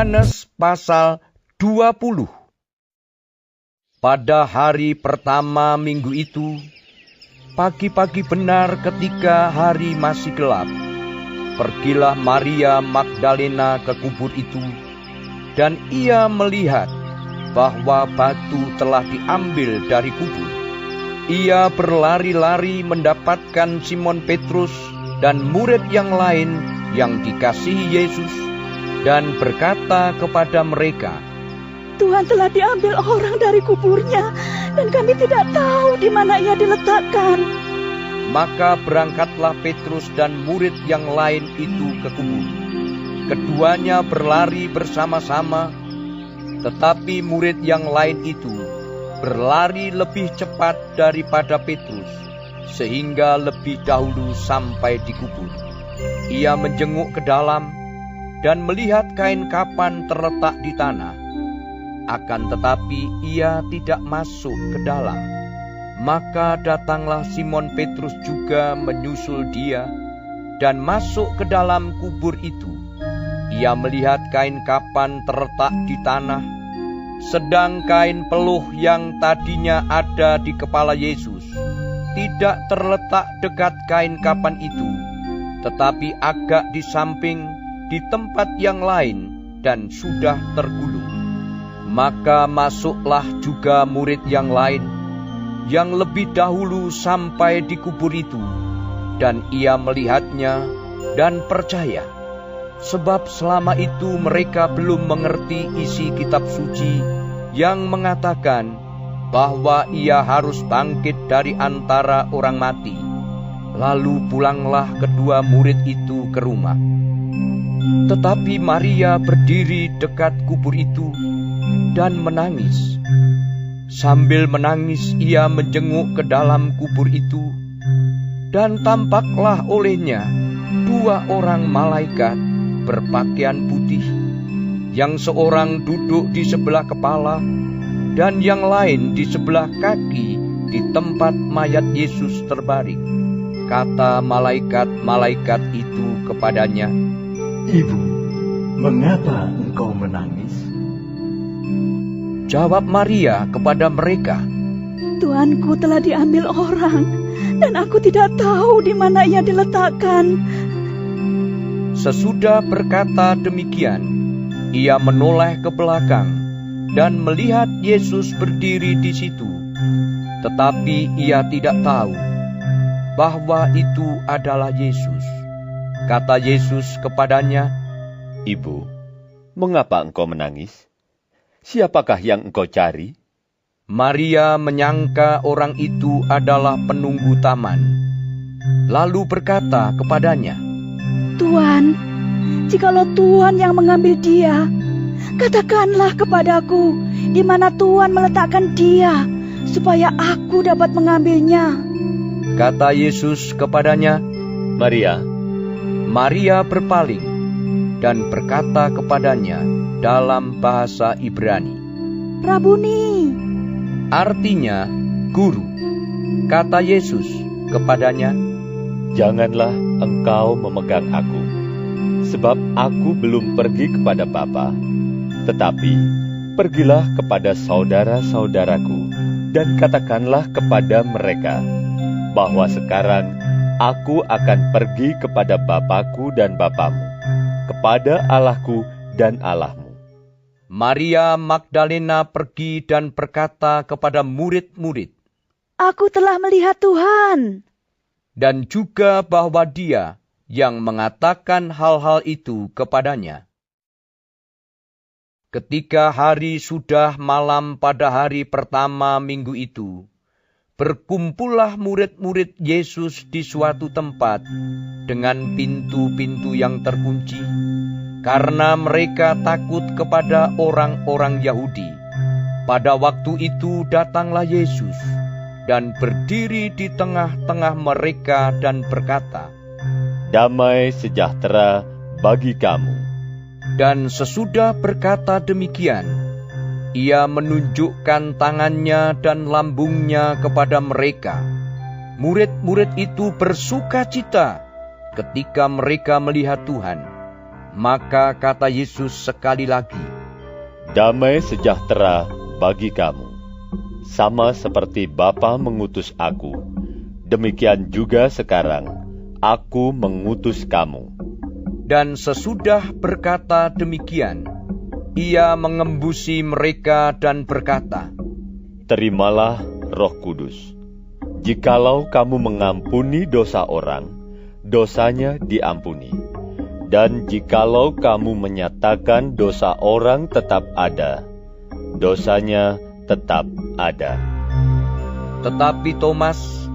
Yohanes pasal 20. Pada hari pertama minggu itu, pagi-pagi benar ketika hari masih gelap, pergilah Maria Magdalena ke kubur itu, dan ia melihat bahwa batu telah diambil dari kubur. Ia berlari-lari mendapatkan Simon Petrus dan murid yang lain yang dikasihi Yesus, dan berkata kepada mereka, "Tuhan telah diambil orang dari kuburnya, dan kami tidak tahu di mana ia diletakkan." Maka berangkatlah Petrus dan murid yang lain itu ke kubur. Keduanya berlari bersama-sama, tetapi murid yang lain itu berlari lebih cepat daripada Petrus, sehingga lebih dahulu sampai di kubur. Ia menjenguk ke dalam dan melihat kain kapan terletak di tanah. Akan tetapi ia tidak masuk ke dalam. Maka datanglah Simon Petrus juga menyusul dia dan masuk ke dalam kubur itu. Ia melihat kain kapan terletak di tanah, sedang kain peluh yang tadinya ada di kepala Yesus tidak terletak dekat kain kapan itu, tetapi agak di samping di tempat yang lain dan sudah tergulung. Maka masuklah juga murid yang lain yang lebih dahulu sampai di kubur itu, dan ia melihatnya dan percaya. Sebab selama itu mereka belum mengerti isi kitab suci yang mengatakan bahwa ia harus bangkit dari antara orang mati. Lalu pulanglah kedua murid itu ke rumah. Tetapi Maria berdiri dekat kubur itu dan menangis. Sambil menangis ia menjenguk ke dalam kubur itu, dan tampaklah olehnya dua orang malaikat berpakaian putih, yang seorang duduk di sebelah kepala dan yang lain di sebelah kaki di tempat mayat Yesus terbaring. Kata malaikat-malaikat itu kepadanya, "Ibu, mengapa engkau menangis?" Jawab Maria kepada mereka, "Tuanku telah diambil orang, dan aku tidak tahu di mana ia diletakkan." Sesudah berkata demikian, ia menoleh ke belakang dan melihat Yesus berdiri di situ. Tetapi ia tidak tahu bahwa itu adalah Yesus. Kata Yesus kepadanya, "Ibu, mengapa engkau menangis? Siapakah yang engkau cari?" Maria menyangka orang itu adalah penunggu taman, lalu berkata kepadanya, "Tuan, jikalau Tuan yang mengambil dia, katakanlah kepadaku di mana Tuan meletakkan dia, supaya aku dapat mengambilnya." Kata Yesus kepadanya, "Maria." Maria berpaling dan berkata kepadanya dalam bahasa Ibrani, "Rabuni," artinya guru. Kata Yesus kepadanya, "Janganlah engkau memegang aku, sebab aku belum pergi kepada Bapa, tetapi pergilah kepada saudara-saudaraku dan katakanlah kepada mereka bahwa sekarang aku akan pergi kepada Bapakku dan Bapamu, kepada Allahku dan Allahmu." Maria Magdalena pergi dan berkata kepada murid-murid, "Aku telah melihat Tuhan." dan juga bahwa Dia yang mengatakan hal-hal itu kepadanya. Ketika hari sudah malam pada hari pertama minggu itu, berkumpullah murid-murid Yesus di suatu tempat dengan pintu-pintu yang terkunci, karena mereka takut kepada orang-orang Yahudi. Pada waktu itu datanglah Yesus dan berdiri di tengah-tengah mereka dan berkata, "Damai sejahtera bagi kamu." Dan sesudah berkata demikian, ia menunjukkan tangannya dan lambungnya kepada mereka. Murid-murid itu bersuka cita ketika mereka melihat Tuhan. Maka kata Yesus sekali lagi, "Damai sejahtera bagi kamu. Sama seperti Bapa mengutus aku, demikian juga sekarang aku mengutus kamu." Dan sesudah berkata demikian, ia mengembusi mereka dan berkata, "Terimalah Roh Kudus. Jikalau kamu mengampuni dosa orang, dosanya diampuni. Dan jikalau kamu menyatakan dosa orang tetap ada, dosanya tetap ada." Tetapi Thomas,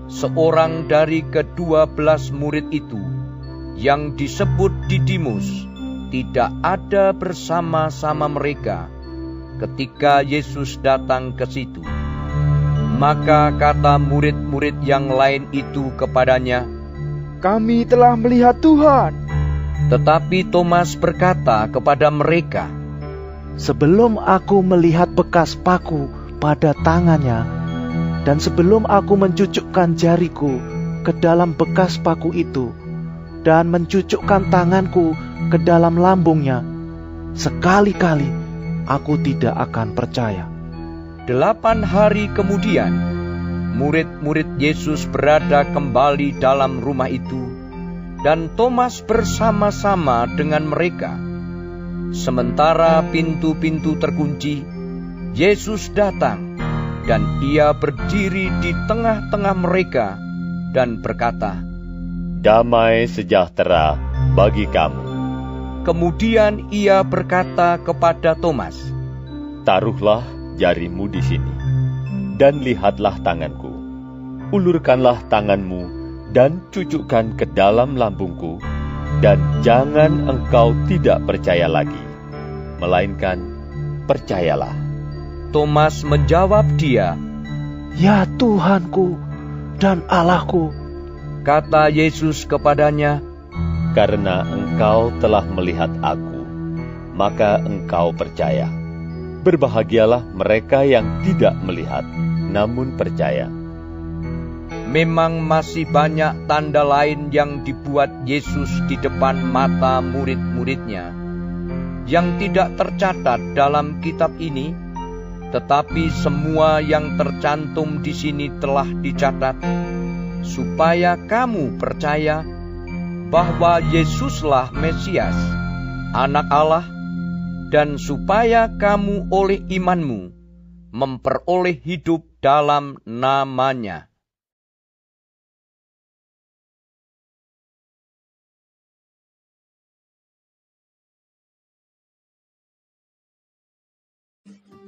seorang dari ke-12 murid itu, yang disebut Didimus, tidak ada bersama-sama mereka ketika Yesus datang ke situ. Maka kata murid-murid yang lain itu kepadanya, "Kami telah melihat Tuhan." Tetapi Thomas berkata kepada mereka, "Sebelum aku melihat bekas paku pada tangannya, dan sebelum aku mencucukkan jariku ke dalam bekas paku itu, dan mencucukkan tanganku ke dalam lambungnya, sekali-kali aku tidak akan percaya." 8 hari kemudian, murid-murid Yesus berada kembali dalam rumah itu, dan Thomas bersama-sama dengan mereka. Sementara pintu-pintu terkunci, Yesus datang, dan ia berdiri di tengah-tengah mereka dan berkata, "Damai sejahtera bagi kamu." Kemudian ia berkata kepada Thomas, "Taruhlah jarimu di sini, dan lihatlah tanganku. Ulurkanlah tanganmu dan cucukkan ke dalam lambungku, dan jangan engkau tidak percaya lagi, melainkan percayalah." Thomas menjawab dia, "Ya Tuhanku dan Allahku." Kata Yesus kepadanya, "Karena engkau telah melihat aku, maka engkau percaya. Berbahagialah mereka yang tidak melihat, namun percaya." Memang masih banyak tanda lain yang dibuat Yesus di depan mata murid-muridnya, yang tidak tercatat dalam kitab ini, tetapi semua yang tercantum di sini telah dicatat, supaya kamu percaya bahwa Yesuslah Mesias, Anak Allah, dan supaya kamu oleh imanmu memperoleh hidup dalam nama-Nya.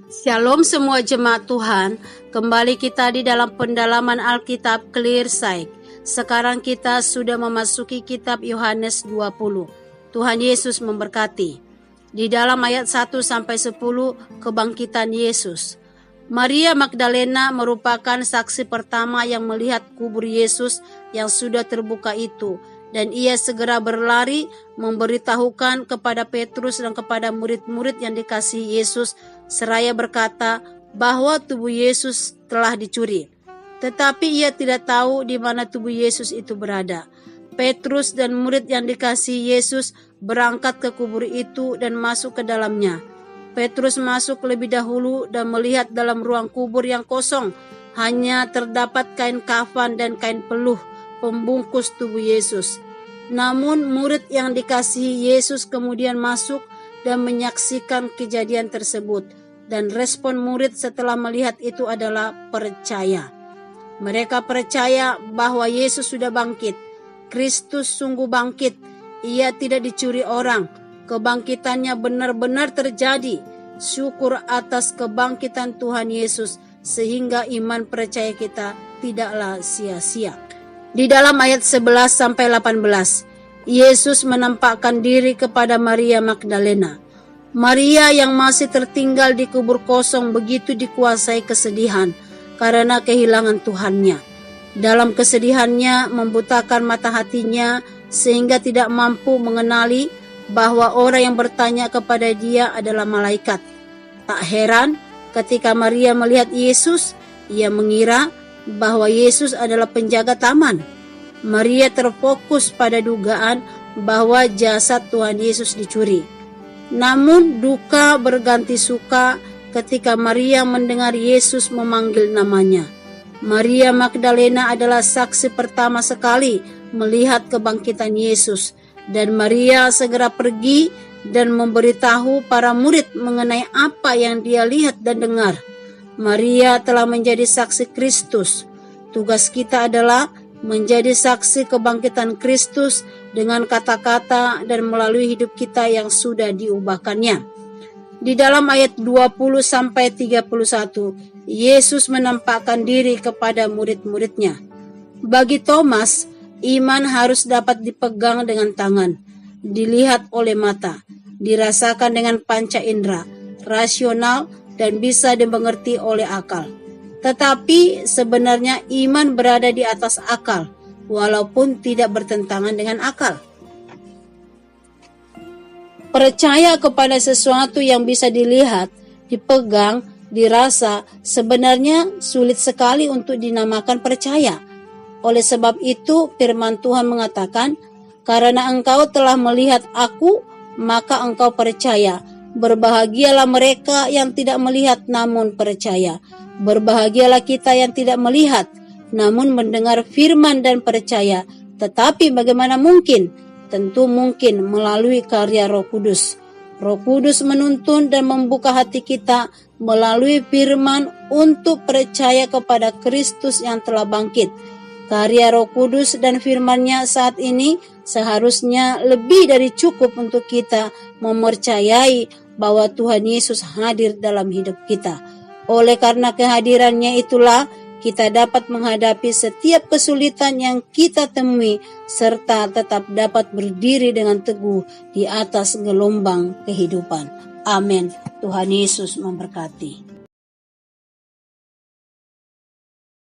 Shalom semua jemaat Tuhan, kembali kita di dalam pendalaman Alkitab Clear Sight. Sekarang kita sudah memasuki kitab Yohanes 20. Tuhan Yesus memberkati. Di dalam ayat 1-10 kebangkitan Yesus. Maria Magdalena merupakan saksi pertama yang melihat kubur Yesus yang sudah terbuka itu. Dan ia segera berlari memberitahukan kepada Petrus dan kepada murid-murid yang dikasihi Yesus, seraya berkata bahwa tubuh Yesus telah dicuri. Tetapi ia tidak tahu di mana tubuh Yesus itu berada. Petrus dan murid yang dikasihi Yesus berangkat ke kubur itu dan masuk ke dalamnya. Petrus masuk lebih dahulu dan melihat dalam ruang kubur yang kosong hanya terdapat kain kafan dan kain peluh pembungkus tubuh Yesus. Namun murid yang dikasihi Yesus kemudian masuk dan menyaksikan kejadian tersebut, dan respon murid setelah melihat itu adalah percaya. Mereka percaya bahwa Yesus sudah bangkit. Kristus sungguh bangkit. Ia tidak dicuri orang. Kebangkitannya benar-benar terjadi. Syukur atas kebangkitan Tuhan Yesus, sehingga iman percaya kita tidaklah sia-sia. Di dalam ayat 11-18, Yesus menampakkan diri kepada Maria Magdalena. Maria yang masih tertinggal di kubur kosong begitu dikuasai kesedihan karena kehilangan Tuhannya. Dalam kesedihannya membutakan mata hatinya sehingga tidak mampu mengenali bahwa orang yang bertanya kepada dia adalah malaikat. Tak heran ketika Maria melihat Yesus, ia mengira bahwa Yesus adalah penjaga taman. Maria terfokus pada dugaan bahwa jasad Tuhan Yesus dicuri. Namun duka berganti suka ketika Maria mendengar Yesus memanggil namanya. Maria Magdalena adalah saksi pertama sekali melihat kebangkitan Yesus, dan Maria segera pergi dan memberitahu para murid mengenai apa yang dia lihat dan dengar. Maria telah menjadi saksi Kristus. Tugas kita adalah menjadi saksi kebangkitan Kristus dengan kata-kata dan melalui hidup kita yang sudah diubahkannya. Di dalam ayat 20-31, Yesus menampakkan diri kepada murid-muridnya. Bagi Thomas, iman harus dapat dipegang dengan tangan, dilihat oleh mata, dirasakan dengan panca indera, rasional, dan bisa dimengerti oleh akal. Tetapi sebenarnya iman berada di atas akal, walaupun tidak bertentangan dengan akal. Percaya kepada sesuatu yang bisa dilihat, dipegang, dirasa, sebenarnya sulit sekali untuk dinamakan percaya. Oleh sebab itu, firman Tuhan mengatakan, "Karena engkau telah melihat aku, maka engkau percaya. Berbahagialah mereka yang tidak melihat namun percaya. Berbahagialah kita yang tidak melihat, namun mendengar firman dan percaya. Tetapi bagaimana mungkin? Tentu mungkin melalui karya Roh Kudus. Roh Kudus menuntun dan membuka hati kita melalui firman untuk percaya kepada Kristus yang telah bangkit. Karya Roh Kudus dan firman-Nya saat ini seharusnya lebih dari cukup untuk kita mempercayai bahwa Tuhan Yesus hadir dalam hidup kita. Oleh karena kehadirannya itulah kita dapat menghadapi setiap kesulitan yang kita temui serta tetap dapat berdiri dengan teguh di atas gelombang kehidupan. Amin. Tuhan Yesus memberkati.